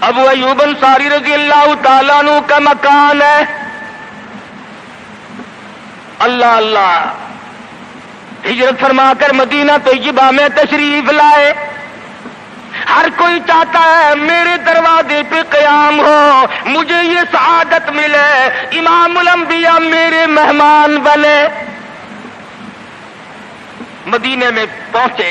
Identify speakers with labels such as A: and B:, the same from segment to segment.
A: ابو ایوب انصاری رضی اللہ تعالیٰ عنہ کا مکان ہے. اللہ اللہ، ہجرت فرما کر مدینہ طیبہ میں تشریف لائے. ہر کوئی چاہتا ہے میرے دروازے پہ قیام ہو، مجھے یہ سعادت ملے، امام الانبیاء میرے مہمان بنے. مدینے میں پہنچے،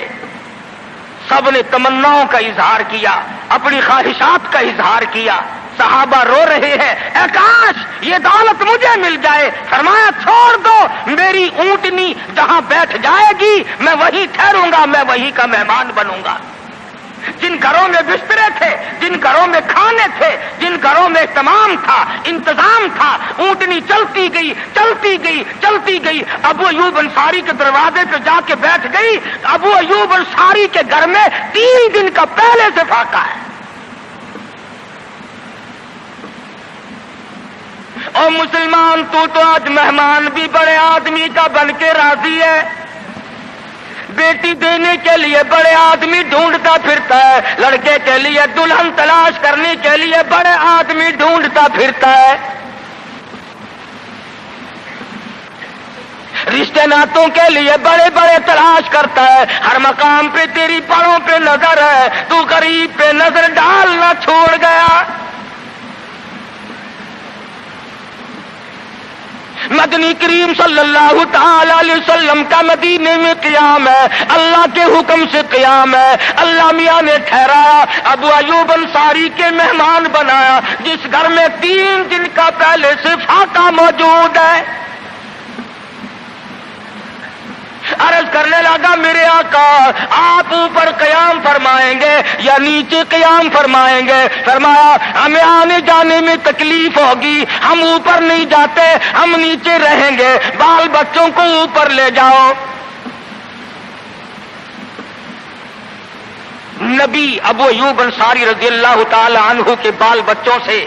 A: سب نے تمناؤں کا اظہار کیا، اپنی خواہشات کا اظہار کیا. صحابہ رو رہے ہیں، اے کاش یہ دولت مجھے مل جائے. فرمایا چھوڑ دو، میری اونٹنی جہاں بیٹھ جائے گی میں وہیں ٹھہروں گا، میں وہیں کا مہمان بنوں گا. جن گھروں میں بسترے تھے، جن گھروں میں کھانے تھے، جن گھروں میں اہتمام تھا، انتظام تھا، اونٹنی چلتی گئی چلتی گئی چلتی گئی. ابو ایوب انصاری کے دروازے پہ جا کے بیٹھ گئی. ابو ایوب انصاری کے گھر میں 3 دن کا پہلے سے فاقہ ہے. اور مسلمان تو آج مہمان بھی بڑے آدمی کا بن کے راضی ہے، بیٹی دینے کے لیے بڑے آدمی ڈھونڈتا پھرتا ہے، لڑکے کے لیے دلہن تلاش کرنے کے لیے بڑے آدمی ڈھونڈتا پھرتا ہے، رشتے ناتوں کے لیے بڑے بڑے تلاش کرتا ہے. ہر مقام پہ تیری پڑوں پہ نظر ہے، تو غریب پہ نظر ڈالنا چھوڑ گیا. مدنی کریم صلی اللہ تعالی علیہ وسلم کا مدینے میں قیام ہے، اللہ کے حکم سے قیام ہے. اللہ میاں نے ٹھہرایا، ابو ایوب انصاری کے مہمان بنایا، جس گھر میں 3 دن کا پہلے سے فاقہ موجود ہے. عرض کرنے لگا میرے آقا آپ اوپر قیام فرمائیں گے یا نیچے قیام فرمائیں گے؟ فرمایا ہمیں آنے جانے میں تکلیف ہوگی، ہم اوپر نہیں جاتے، ہم نیچے رہیں گے، بال بچوں کو اوپر لے جاؤ. نبی ابو ایوب انصاری رضی اللہ تعالی عنہ کے بال بچوں سے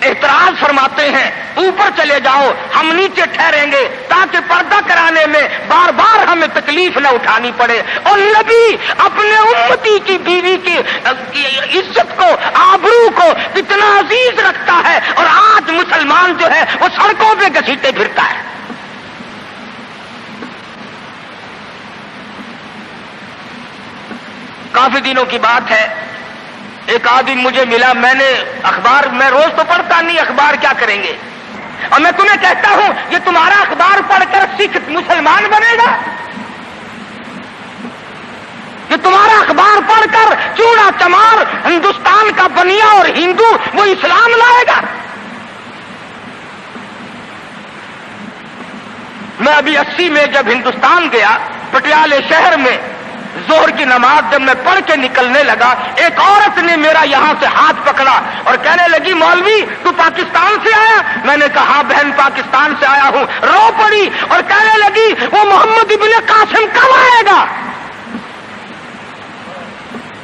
A: اعتراض فرماتے ہیں اوپر چلے جاؤ، ہم نیچے ٹھہریں گے تاکہ پردہ کرانے میں بار بار ہمیں تکلیف نہ اٹھانی پڑے. اور نبی اپنے امتی کی بیوی کی عزت کو، آبرو کو کتنا عزیز رکھتا ہے، اور آج مسلمان جو ہے وہ سڑکوں پہ گھسیٹے پھرتا ہے. کافی دنوں کی بات ہے، ایک آدمی مجھے ملا، میں نے اخبار، میں روز تو پڑھتا نہیں، اخبار کیا کریں گے، اور میں تمہیں کہتا ہوں یہ تمہارا اخبار پڑھ کر سکھ مسلمان بنے گا، یہ تمہارا اخبار پڑھ کر چوڑا چمار ہندوستان کا بنیا اور ہندو وہ اسلام لائے گا. میں ابھی 80 میں جب ہندوستان گیا، پٹیالے شہر میں ظہر کی نماز جب میں پڑھ کے نکلنے لگا، ایک عورت نے میرا یہاں سے ہاتھ پکڑا اور کہنے لگی مولوی تو پاکستان سے آیا؟ میں نے کہا بہن پاکستان سے آیا ہوں. رو پڑی اور کہنے لگی وہ محمد ابن قاسم کب آئے گا؟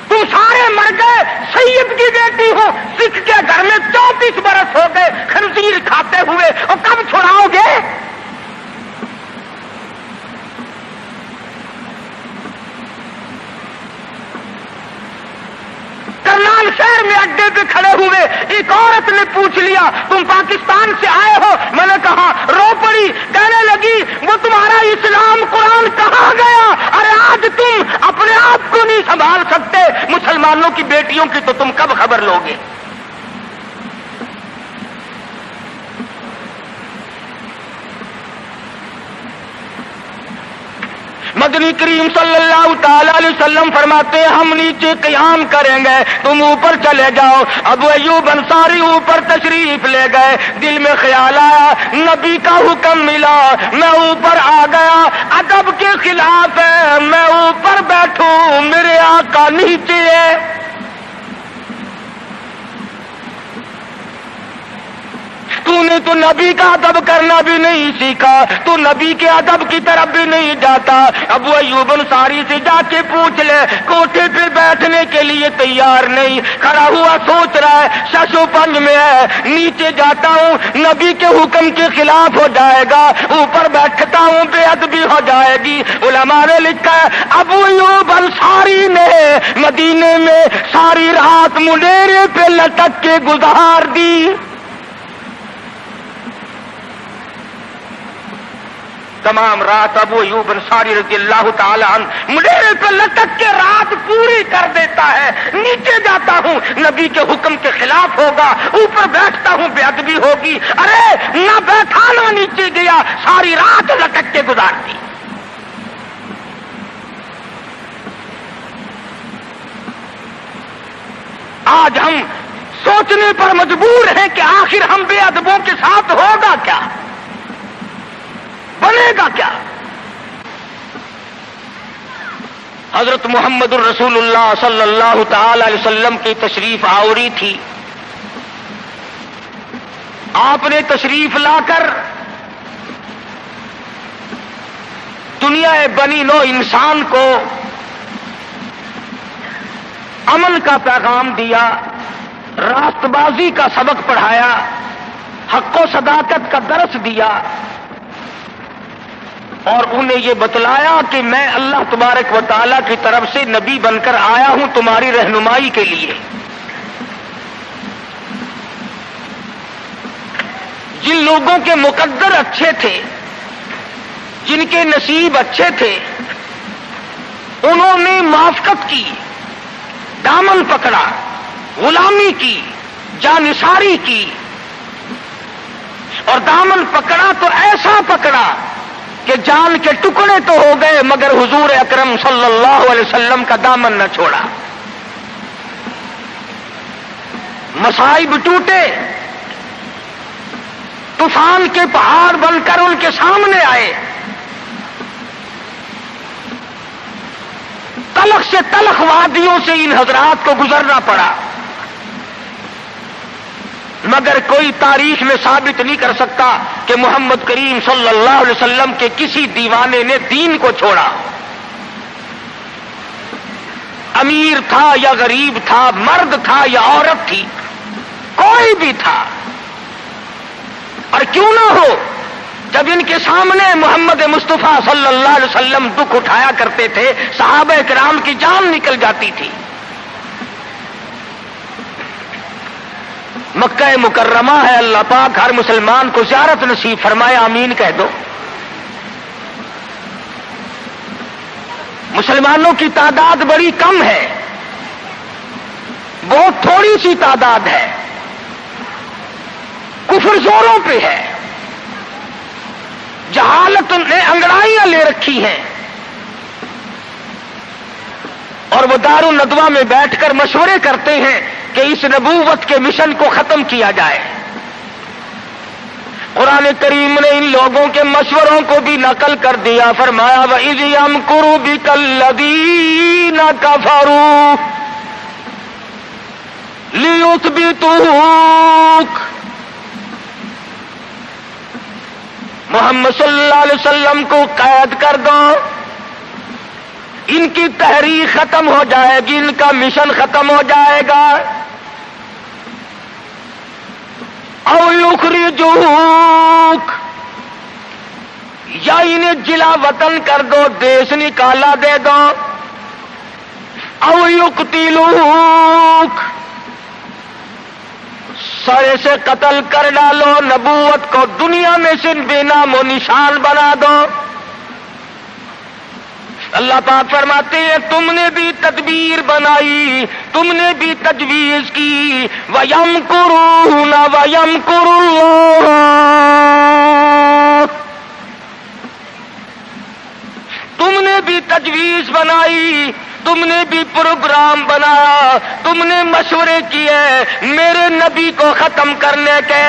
A: تم سارے مر گئے، سید کی بیٹی ہو، سکھ کے گھر میں 34 برس ہو گئے خنزیر کھاتے ہوئے، اور کب چھڑاؤ گے؟ کرنال شہر میں اڈے پہ کھڑے ہوئے ایک عورت نے پوچھ لیا تم پاکستان سے آئے ہو؟ میں نے کہا، رو پڑی، کہنے لگی وہ تمہارا اسلام قرآن کہاں گیا؟ ارے آج تم اپنے آپ کو نہیں سنبھال سکتے، مسلمانوں کی بیٹیوں کی تو تم کب خبر لوگے؟ مدنی کریم صلی اللہ تعالی علیہ وسلم فرماتے ہیں ہم نیچے قیام کریں گے، تم اوپر چلے جاؤ. ابو ایوب انصاری اوپر تشریف لے گئے. دل میں خیال آیا نبی کا حکم ملا، میں اوپر آ گیا. ادب کے خلاف ہے میں اوپر بیٹھوں، میرے آقا نیچے ہے. تو نے تو نبی کا ادب کرنا بھی نہیں سیکھا، تو نبی کے ادب کی طرف بھی نہیں جاتا۔ ابو ایوب انصاری سے جا کے پوچھ لے، کوٹھے پہ بیٹھنے کے لیے تیار نہیں، کھڑا ہوا سوچ رہا ہے ششو پنج میں ہے، نیچے جاتا ہوں نبی کے حکم کے خلاف ہو جائے گا، اوپر بیٹھتا ہوں بے ادبی ہو جائے گی۔ علماء نے لکھا ہے ابو ایوب انصاری نے مدینے میں ساری رات منڈیرے پہ لٹک کے گزار دی۔ تمام رات ابو ایوب انصاری رضی اللہ تعالی عنہ منڈیرے پہ لٹک کے رات پوری کر دیتا ہے۔ نیچے جاتا ہوں نبی کے حکم کے خلاف ہوگا، اوپر بیٹھتا ہوں بے ادبی ہوگی، ارے نہ بیٹھا نہ نیچے گیا، ساری رات لٹک کے گزار دی۔ آج ہم سوچنے پر مجبور ہیں کہ آخر ہم بے ادبوں کے ساتھ ہوگا کیا، بنے گا کیا؟ حضرت محمد الرسول اللہ صلی اللہ تعالی علیہ وسلم کی تشریف آوری تھی۔ آپ نے تشریف لا کر دنیا بنی نوع انسان کو امن کا پیغام دیا، راست بازی کا سبق پڑھایا، حق و صداقت کا درس دیا، اور انہیں یہ بتلایا کہ میں اللہ تبارک و تعالیٰ کی طرف سے نبی بن کر آیا ہوں تمہاری رہنمائی کے لیے۔ جن لوگوں کے مقدر اچھے تھے، جن کے نصیب اچھے تھے، انہوں نے موافقت کی، دامن پکڑا، غلامی کی، جانثاری کی، اور دامن پکڑا تو ایسا پکڑا کہ جان کے ٹکڑے تو ہو گئے مگر حضور اکرم صلی اللہ علیہ وسلم کا دامن نہ چھوڑا۔ مصائب ٹوٹے، طوفان کے پہاڑ بن کر ان کے سامنے آئے، تلخ سے تلخ وادیوں سے ان حضرات کو گزرنا پڑا، مگر کوئی تاریخ میں ثابت نہیں کر سکتا کہ محمد کریم صلی اللہ علیہ وسلم کے کسی دیوانے نے دین کو چھوڑا۔ امیر تھا یا غریب تھا، مرد تھا یا عورت تھی، کوئی بھی تھا، اور کیوں نہ ہو، جب ان کے سامنے محمد مصطفیٰ صلی اللہ علیہ وسلم دکھ اٹھایا کرتے تھے، صحابہ کرام کی جان نکل جاتی تھی۔ مکہ مکرمہ ہے، اللہ پاک ہر مسلمان کو زیارت نصیب فرمائے، آمین کہہ دو۔ مسلمانوں کی تعداد بڑی کم ہے، بہت تھوڑی سی تعداد ہے، کفر زوروں پہ ہے، جہالت نے انگڑائیاں لے رکھی ہیں، اور وہ دار الندوہ میں بیٹھ کر مشورے کرتے ہیں کہ اس نبوت کے مشن کو ختم کیا جائے۔ قرآن کریم نے ان لوگوں کے مشوروں کو بھی نقل کر دیا، فرمایا وَإِذْ يَمْكُرُ بِكَ الَّذِينَ كَفَرُوا لِيُثْبِتُوكَ۔ محمد صلی اللہ علیہ وسلم کو قید کر دو، ان کی تحریک ختم ہو جائے گی، ان کا مشن ختم ہو جائے گا۔ او یخرجوک، یا انہیں جلا وطن کر دو، دیش نکالا دے دو۔ او یقتلوک، سرے سے قتل کر ڈالو، نبوت کو دنیا میں سے بے نام و نشان بنا دو۔ اللہ پاک فرماتے ہیں تم نے بھی تدبیر بنائی، تم نے بھی تجویز کی، وَيَمْكُرُونَ وَيَمْكُرُ اللَّهُ، تم نے بھی تجویز بنائی، تم نے بھی پروگرام بنایا، تم نے مشورے کیے میرے نبی کو ختم کرنے کے،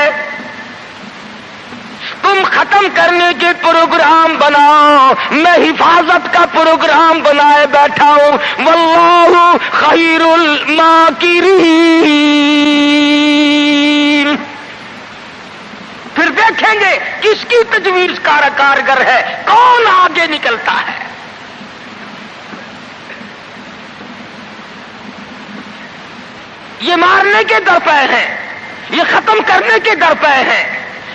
A: تم ختم کرنے کے پروگرام بناؤ، میں حفاظت کا پروگرام بنائے بیٹھا ہوں، واللہ خیر الماکرین۔ پھر کس کی تجویز کارگر ہے، کون آگے نکلتا ہے؟ یہ مارنے کے درپے ہیں، یہ ختم کرنے کے درپے ہیں،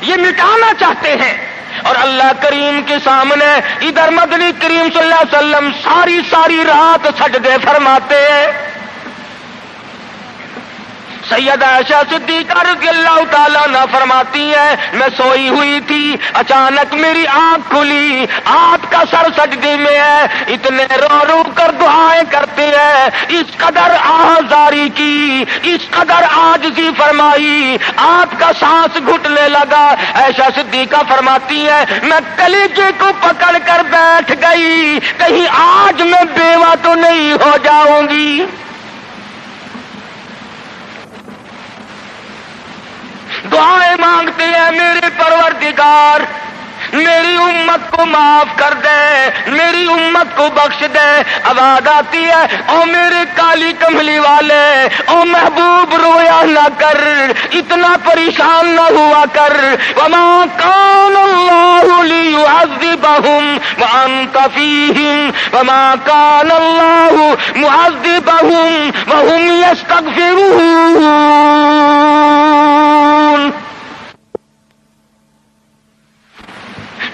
A: یہ مٹانا چاہتے ہیں۔ اور اللہ کریم کے سامنے ادھر مدنی کریم صلی اللہ علیہ وسلم ساری رات سجدے فرماتے ہیں۔ سیدہ عائشہ صدیقہ رضی اللہ تعالیٰ عنہا فرماتی ہے، میں سوئی ہوئی تھی، اچانک میری آنکھ کھلی، آپ کا سر سجدے میں ہے، اتنے رو کر دعائیں کرتے ہیں، اس قدر آہذاری کی، اس قدر عاجزی فرمائی، آپ کا سانس گھٹنے لگا۔ عائشہ صدیقہ فرماتی ہے، میں کلیجے کو پکڑ کر بیٹھ گئی، کہیں آج میں بیوہ تو نہیں ہو جاؤں گی۔ دعائیں مانگتے ہیں، میرے پروردگار میری امت کو معاف کر دے، میری امت کو بخش دے۔ آواز آتی ہے، او میرے کالی کملی والے، او محبوب رویا نہ کر، اتنا پریشان نہ ہوا کر۔ وما کان اللہ لیعذبہم وانت فیہم وما کان اللہ معذبہم وہم یستغفرون۔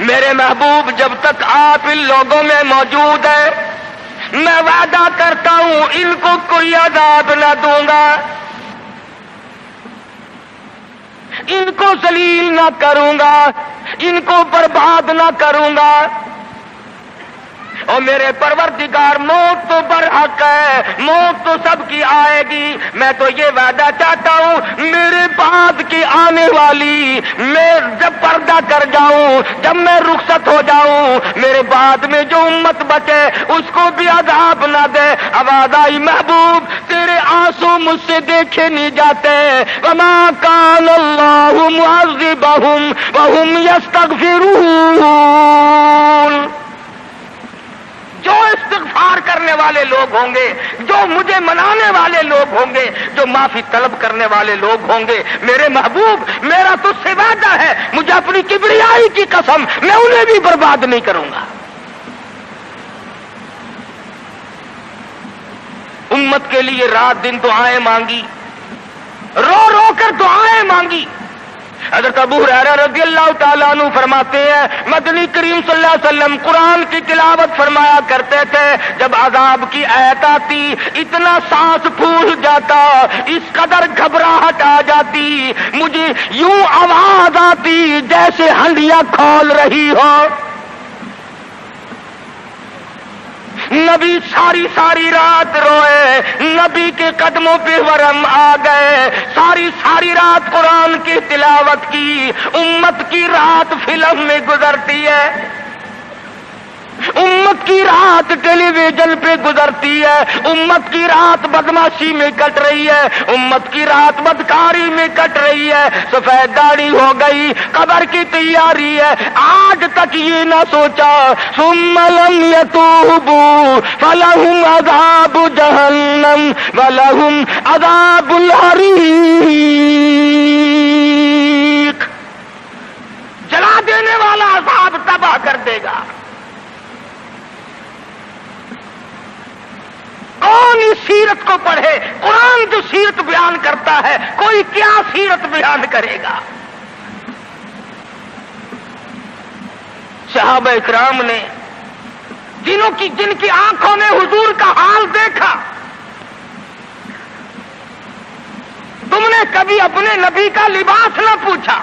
A: میرے محبوب جب تک آپ ان لوگوں میں موجود ہیں، میں وعدہ کرتا ہوں ان کو کوئی عذاب نہ دوں گا، ان کو ذلیل نہ کروں گا، ان کو برباد نہ کروں گا۔ اور میرے پروردگار موت تو برحق ہے، موت تو سب کی آئے گی، میں تو یہ وعدہ چاہتا ہوں میرے بعد کی آنے والی، میں جب پردہ کر جاؤں، جب میں رخصت ہو جاؤں، میرے بعد میں جو امت بچے اس کو بھی عذاب نہ دے۔ آواز آئی، محبوب تیرے آنسو مجھ سے دیکھے نہیں جاتے۔ وما کان اللہ معذبہم وہم یستغفرون۔ جو استغفار کرنے والے لوگ ہوں گے، جو مجھے منانے والے لوگ ہوں گے، جو معافی طلب کرنے والے لوگ ہوں گے، میرے محبوب میرا تو سے وعدہ ہے، مجھے اپنی کبریائی کی قسم، میں انہیں بھی برباد نہیں کروں گا۔ امت کے لیے رات دن دعائیں مانگی، رو کر دعائیں مانگی۔ حضرت ابو ہریرہ رضی اللہ تعالیٰ عنہ فرماتے ہیں، مدنی کریم صلی اللہ علیہ وسلم قرآن کی تلاوت فرمایا کرتے تھے، جب عذاب کی آیت آتی اتنا سانس پھول جاتا، اس قدر گھبراہٹ آ جاتی، مجھے یوں آواز آتی جیسے ہنڈیاں کھول رہی ہو۔ نبی ساری رات روئے، نبی کے قدموں پہ ورم آ گئے، ساری رات قرآن کی تلاوت کی۔ امت کی رات فلم میں گزرتی ہے، امت کی رات ٹیلی ویژن پہ گزرتی ہے، امت کی رات بدماشی میں کٹ رہی ہے، امت کی رات بدکاری میں کٹ رہی ہے، سفید داڑھی ہو گئی، قبر کی تیاری ہے، آج تک یہ نہ سوچا ثم لم یتوبوا فلہم عذاب جہنم ولہم عذاب الحریق۔ جلا دینے والا عذاب تباہ کر دے گا۔ کون اس سیرت کو پڑھے؟ قرآن جو سیرت بیان کرتا ہے، کوئی کیا سیرت بیان کرے گا؟ صحابہ اکرام نے جن کی آنکھوں نے حضور کا حال دیکھا، تم نے کبھی اپنے نبی کا لباس نہ پوچھا،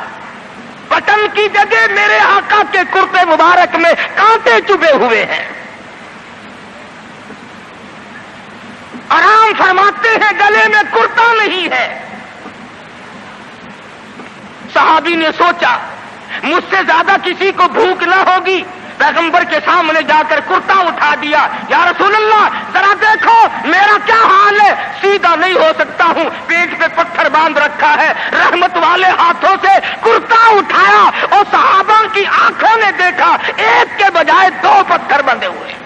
A: بٹن کی جگہ میرے آقا کے کرتے مبارک میں کانٹے چبھے ہوئے ہیں۔ آرام فرماتے ہیں، گلے میں کرتا نہیں ہے۔ صحابی نے سوچا مجھ سے زیادہ کسی کو بھوک نہ ہوگی، پیغمبر کے سامنے جا کر کرتا اٹھا دیا، یا رسول اللہ ذرا دیکھو میرا کیا حال ہے، سیدھا نہیں ہو سکتا ہوں، پیٹ پہ پتھر باندھ رکھا ہے۔ رحمت والے ہاتھوں سے کرتا اٹھایا اور صحابہ کی آنکھوں نے دیکھا ایک کے بجائے 2 پتھر بندھے ہوئے۔